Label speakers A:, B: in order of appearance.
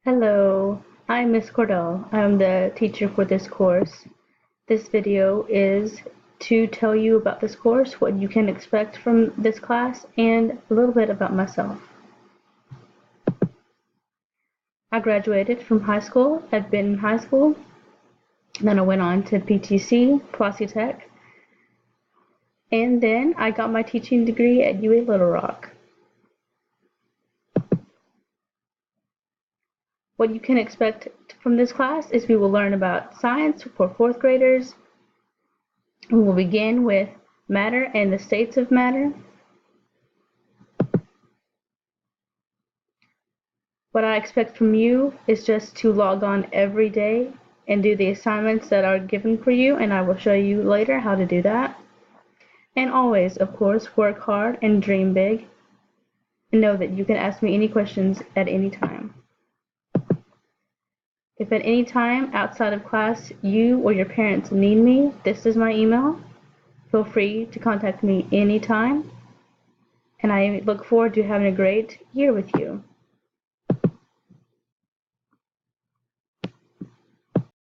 A: Hello, I'm Miss Cordell. I'm the teacher for this course. This video is to tell you about this course, what you can expect from this class, and a little bit about myself. I graduated from high school at Benton High School. Then I went on to PTC, Posse Tech, and then I got my teaching degree at UA Little Rock. What you can expect from this class is we will learn about science for fourth graders. We will begin with matter and the states of matter. What I expect from you is just to log on every day and do the assignments that are given for you, and I will show you later how to do that. And always, of course, work hard and dream big, and know that you can ask me any questions at any time. If at any time outside of class you or your parents need me, this is my email. Feel free to contact me anytime, and I look forward to having a great year with you.